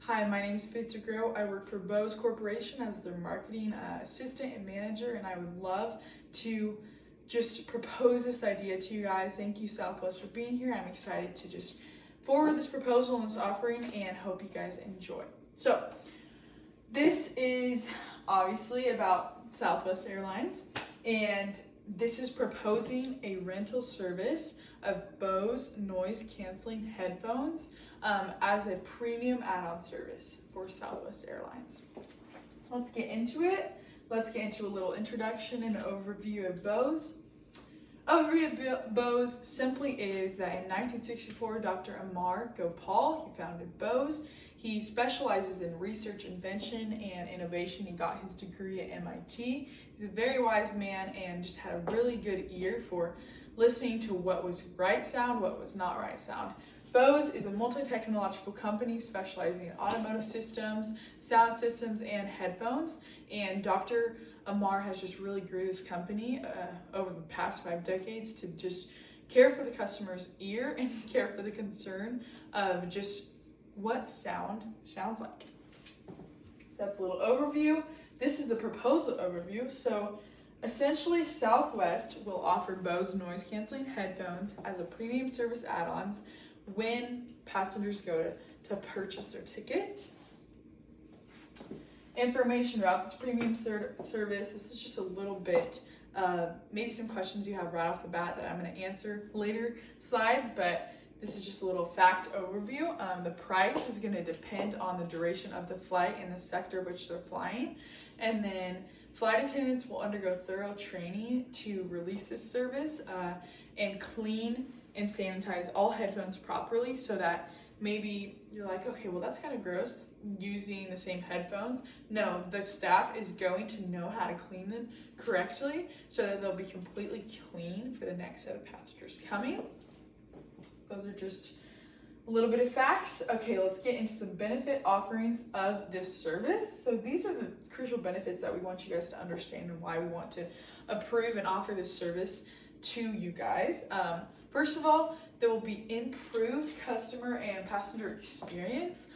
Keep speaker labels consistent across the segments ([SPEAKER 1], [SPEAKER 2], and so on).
[SPEAKER 1] Hi, my name is Faith DeGrow. I work for Bose Corporation as their marketing assistant and manager, and I would love to just propose this idea to you guys. Thank you, Southwest, for being here. I'm excited to just forward this proposal and this offering and hope you guys enjoy. So, this is obviously about Southwest Airlines, and this is proposing a rental service of Bose noise canceling headphones as a premium add-on service for Southwest Airlines. Let's get into it. Let's get into a little introduction and overview of Bose. Overview of Bose simply is that in 1964, Dr. Amar Gopal, he founded Bose. He specializes in research, invention, and innovation. He got his degree at MIT. He's a very wise man and just had a really good ear for listening to what was right sound, what was not right sound. Bose is a multi-technological company specializing in automotive systems, sound systems, and headphones. And Dr. Amar has just really grew this company over the past 5 decades to just care for the customer's ear and care for the concern of just what sound sounds like. So that's a little overview. This is the proposal overview. So essentially, Southwest will offer Bose noise canceling headphones as a premium service add-ons when passengers go to purchase their ticket. Information about this premium service. This is just a little bit, maybe some questions you have right off the bat that I'm going to answer later slides, but this is just a little fact overview. The price is going to depend on the duration of the flight and the sector which they're flying. And then flight attendants will undergo thorough training to release this service and clean and sanitize all headphones properly, so that maybe you're like, okay, well, that's kind of gross using the same headphones. No, the staff is going to know how to clean them correctly so that they'll be completely clean for the next set of passengers coming. Those are just a little bit of facts. Okay, let's get into some benefit offerings of this service. So these are the crucial benefits that we want you guys to understand and why we want to approve and offer this service to you guys. First of all, there will be improved customer and passenger experience.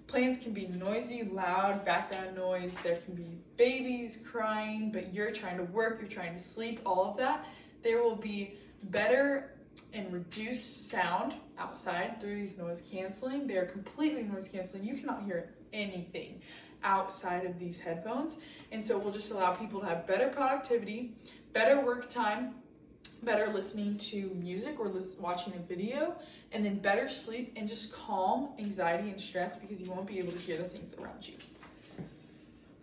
[SPEAKER 1] Planes can be noisy, loud, background noise. There can be babies crying, but you're trying to work, you're trying to sleep, all of that. There will be better and reduced sound outside through these noise canceling. They're completely noise canceling. You cannot hear anything outside of these headphones. And so we'll just allow people to have better productivity, better work time, better listening to music or watching a video, and then better sleep and just calm anxiety and stress because you won't be able to hear the things around you.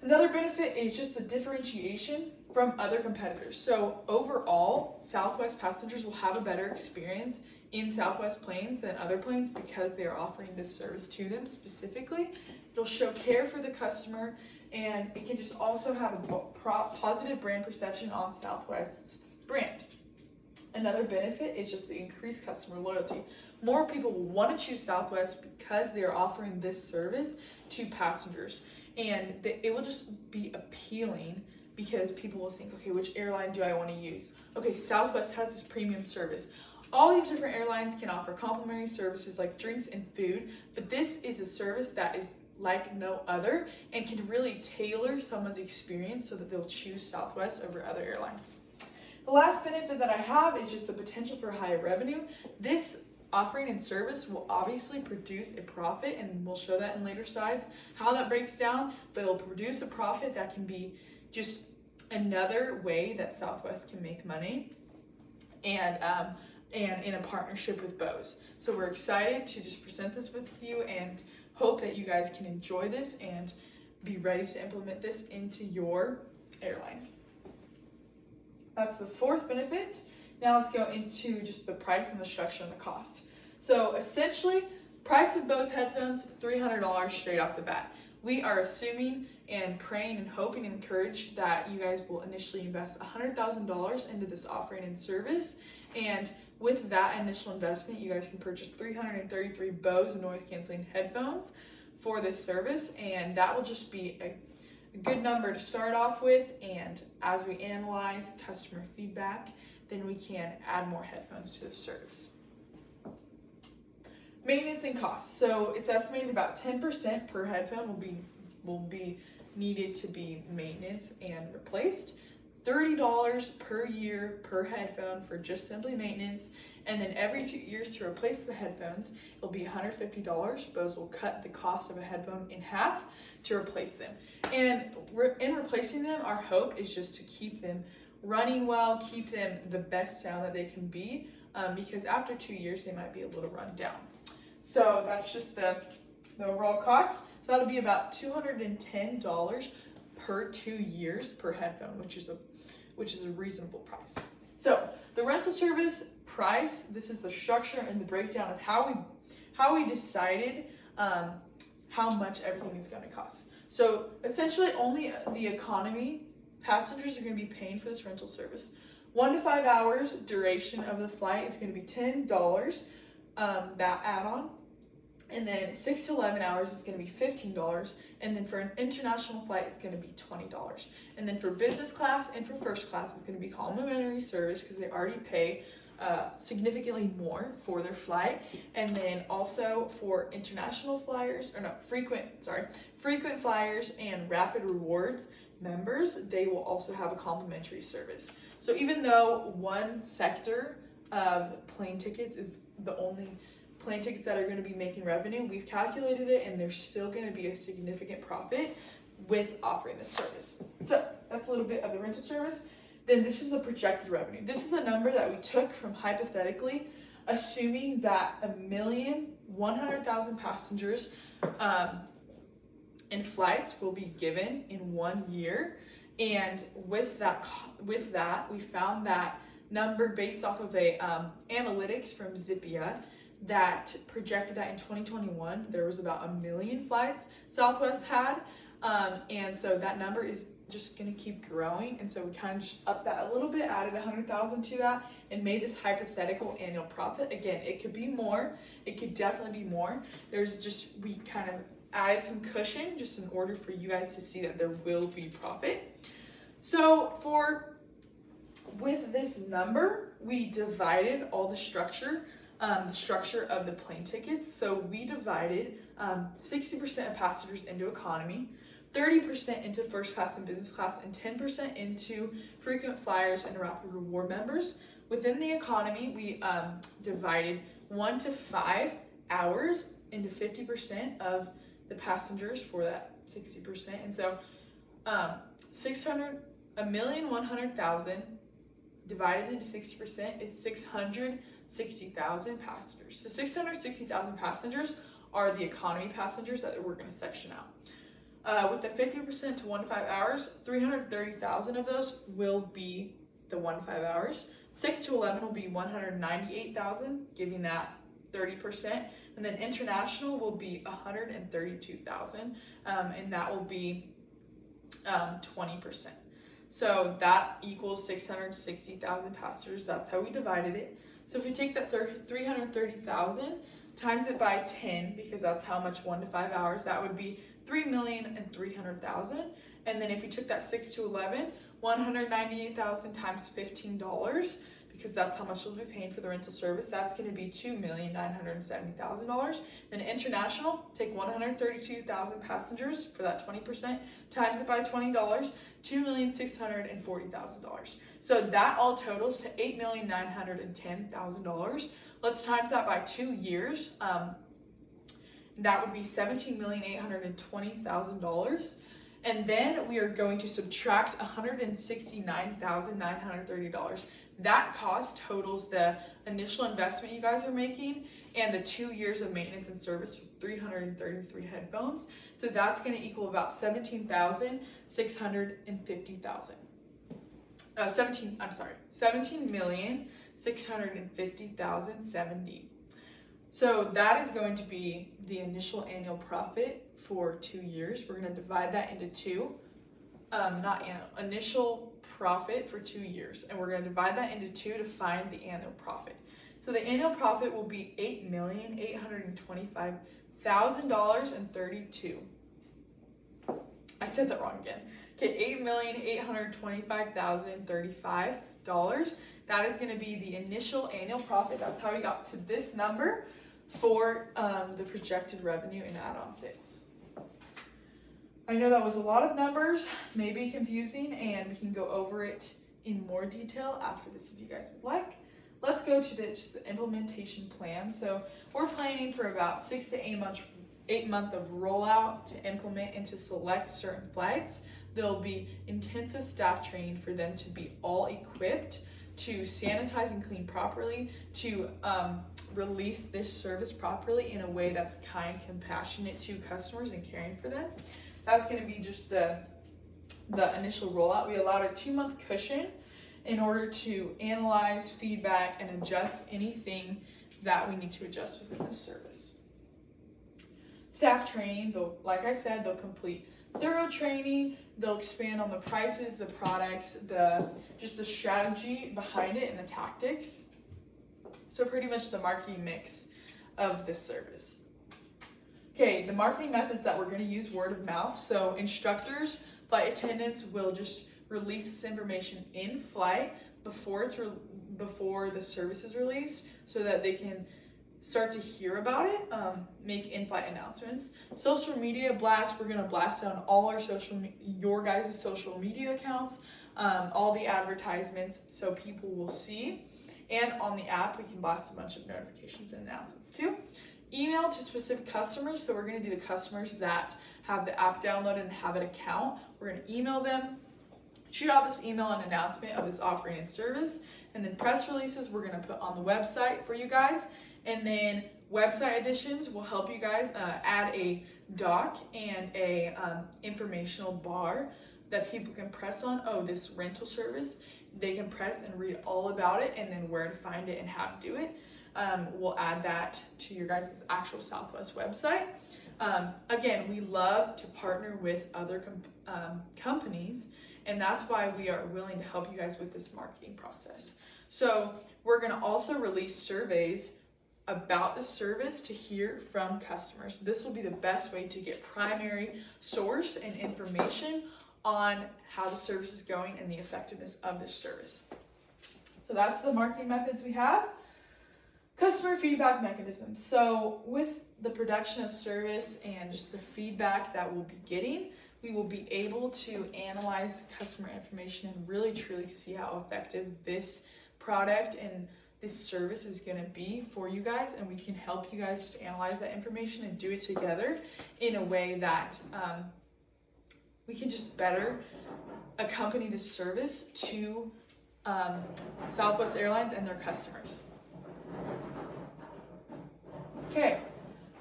[SPEAKER 1] Another benefit is just the differentiation from other competitors. So overall, Southwest passengers will have a better experience in Southwest planes than other planes because they are offering this service to them specifically. It'll show care for the customer, and it can just also have a positive brand perception on Southwest's brand. Another benefit is just the increased customer loyalty. More people will want to choose Southwest because they are offering this service to passengers. And it will just be appealing because people will think, okay, which airline do I want to use? Okay, Southwest has this premium service. All these different airlines can offer complimentary services like drinks and food, but this is a service that is like no other and can really tailor someone's experience so that they'll choose Southwest over other airlines. The last benefit that I have is just the potential for higher revenue. This offering and service will obviously produce a profit, and we'll show that in later slides how that breaks down, but it'll produce a profit that can be just another way that Southwest can make money and in a partnership with Bose. So we're excited to just present this with you and hope that you guys can enjoy this and be ready to implement this into your airline. That's the fourth benefit. Now let's go into just the price and the structure and the cost. So essentially, price of Bose headphones, $300 straight off the bat. We are assuming and praying and hoping and encouraged that you guys will initially invest $100,000 into this offering and service. And with that initial investment, you guys can purchase 333 Bose noise canceling headphones for this service. And that will just be a good number to start off with, and as we analyze customer feedback, then we can add more headphones to the service. Maintenance and costs. So it's estimated about 10% per headphone will be needed to be maintenance and replaced. $30 per year per headphone for just simply maintenance, and then every 2 years to replace the headphones, it'll be $150. Bose will cut the cost of a headphone in half to replace them. And in replacing them, our hope is just to keep them running well, keep them the best sound that they can be, because after 2 years, they might be a little run down. So that's just the overall cost. So that'll be about $210 per 2 years per headphone, which is a reasonable price. So the rental service price, this is the structure and the breakdown of how we decided how much everything is going to cost. So essentially only the economy passengers are going to be paying for this rental service. 1 to 5 hours duration of the flight is going to be $10, that add-on. And then 6 to 11 hours is going to be $15. And then for an international flight, it's going to be $20. And then for business class and for first class, it's going to be complimentary service because they already pay significantly more for their flight. And then also for international flyers, frequent flyers and rapid rewards members, they will also have a complimentary service. So even though one sector of plane tickets is the only plane tickets that are going to be making revenue, we've calculated it and there's still going to be a significant profit with offering this service. So that's a little bit of the rental service. Then this is the projected revenue. This is a number that we took from hypothetically assuming that 1,100,000 passengers in flights will be given in 1 year. And with that we found that number based off of a analytics from Zippia that projected that in 2021 there was about 1 million flights Southwest had, and so that number is just going to keep growing, and so we kind of just upped that a little bit, added 100,000 to that, and made this hypothetical annual profit. Again, it could be more, it could definitely be more. We kind of added some cushion just in order for you guys to see that there will be profit. So with this number, we divided all the structure of the plane tickets. So we divided 60% of passengers into economy, 30% into first class and business class, and 10% into frequent flyers and rapid reward members. Within the economy, we divided 1 to 5 hours into 50% of the passengers for that 60%. And so 1,100,000 divided into 60% is 660,000 passengers. So 660,000 passengers are the economy passengers that we're going to section out. With the 50% to 1 to 5 hours, 330,000 of those will be the 1 to 5 hours. 6 to 11 will be 198,000, giving that 30%. And then international will be 132,000, and that will be 20%. So that equals 660,000 passengers. That's how we divided it. So if we take that 330,000 times it by 10, because that's how much 1 to 5 hours, that would be 3,300,000. And then if we took that 6 to 11, 198,000 times $15, because that's how much we'll be paying for the rental service, that's going to be $2,970,000. Then international, take 132,000 passengers for that 20%, times it by $20, $2,640,000. So that all totals to $8,910,000. Let's times that by 2 years. That would be $17,820,000. And then we are going to subtract $169,930. That cost totals the initial investment you guys are making and the 2 years of maintenance and service for 333 headphones. So that's going to equal about $17,650,070. So that is going to be the initial annual profit for 2 years. We're going to divide that into two, initial profit for 2 years, and we're going to divide that into two to find the annual profit. So the annual profit will be $8,825,032. I said that wrong again. Okay, $8,825,035. That is going to be the initial annual profit. That's how we got to this number for the projected revenue and add-on sales. I know that was a lot of numbers, maybe confusing, and we can go over it in more detail after this if you guys would like. Let's go to just the implementation plan. So we're planning for about 6 to 8 month of rollout to implement and to select certain flights. There'll be intensive staff training for them to be all equipped to sanitize and clean properly, to release this service properly in a way that's kind, compassionate to customers and caring for them. That's going to be just the initial rollout. We allowed a 2-month cushion in order to analyze feedback and adjust anything that we need to adjust within the service. Staff training, like I said, they'll complete thorough training. They'll expand on the prices, the products, just the strategy behind it and the tactics. So pretty much the marketing mix of this service. Okay, the marketing methods that we're going to use, word of mouth. So instructors, flight attendants will just release this information in flight before the service is released, so that they can start to hear about it, make in-flight announcements. Social media blast, we're going to blast down all our your guys' social media accounts, all the advertisements, so people will see. And on the app, we can blast a bunch of notifications and announcements too. Email to specific customers, so we're going to do the customers that have the app downloaded and have an account. We're going to email them, shoot out this email and announcement of this offering and service, and then press releases we're going to put on the website for you guys. And then website additions will help you guys add a doc and a informational bar that people can press on. Oh, this rental service, they can press and read all about it, and then where to find it and how to do it. We'll add that to your guys' actual Southwest website. Again, we love to partner with other companies, and that's why we are willing to help you guys with this marketing process. So we're going to also release surveys about the service to hear from customers. This will be the best way to get primary source and information on how the service is going and the effectiveness of this service. So that's the marketing methods we have. Customer feedback mechanisms. So with the production of service and just the feedback that we'll be getting, we will be able to analyze the customer information and really truly see how effective this product and this service is going to be for you guys, and we can help you guys just analyze that information and do it together in a way that we can just better accompany the service to Southwest Airlines and their customers. Okay,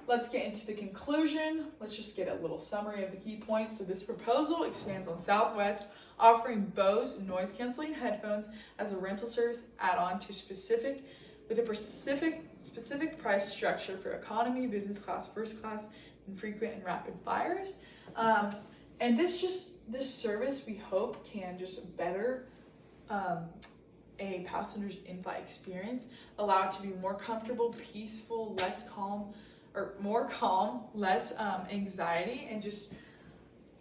[SPEAKER 1] let's get into the conclusion. Let's just get a little summary of the key points. So this proposal expands on Southwest, offering Bose noise canceling headphones as a rental service add-on to specific price structure for economy, business class, first class, and frequent and rapid flyers. And this service we hope can just better a passenger's in-flight experience, allow it to be more comfortable, peaceful, more calm, less anxiety, and just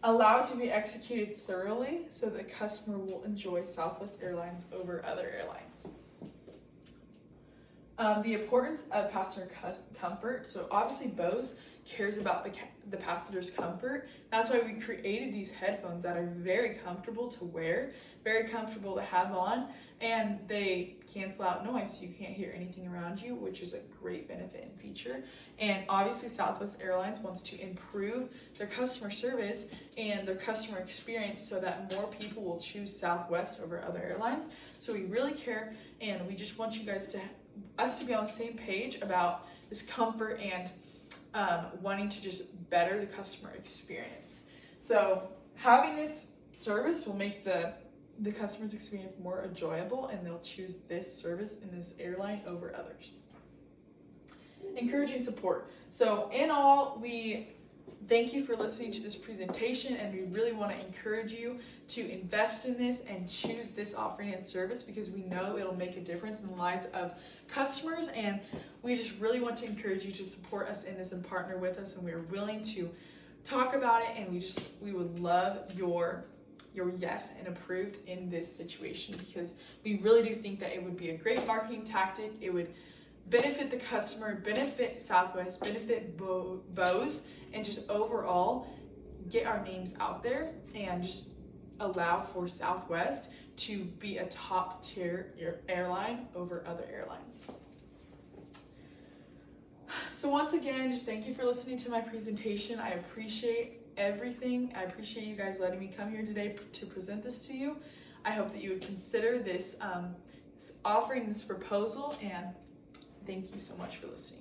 [SPEAKER 1] allow it to be executed thoroughly so the customer will enjoy Southwest Airlines over other airlines. The importance of passenger comfort. So obviously Bose cares about the passenger's comfort. That's why we created these headphones that are very comfortable to wear, very comfortable to have on, and they cancel out noise so you can't hear anything around you, which is a great benefit and feature. And obviously Southwest Airlines wants to improve their customer service and their customer experience so that more people will choose Southwest over other airlines. So we really care, and we just want you guys to be on the same page about this comfort and wanting to just better the customer experience. So having this service will make the customer's experience more enjoyable, and they'll choose this service and this airline over others. Encouraging support. So in all, we thank you for listening to this presentation, and we really want to encourage you to invest in this and choose this offering and service, because we know it'll make a difference in the lives of customers, and we just really want to encourage you to support us in this and partner with us, and we're willing to talk about it, and we would love your yes and approved in this situation, because we really do think that it would be a great marketing tactic. It would benefit the customer, benefit Southwest, benefit Bose, and just overall get our names out there and just allow for Southwest to be a top tier airline over other airlines. So once again, just thank you for listening to my presentation. I appreciate everything. I appreciate you guys letting me come here today to present this to you. I hope that you would consider this offering this proposal, and thank you so much for listening.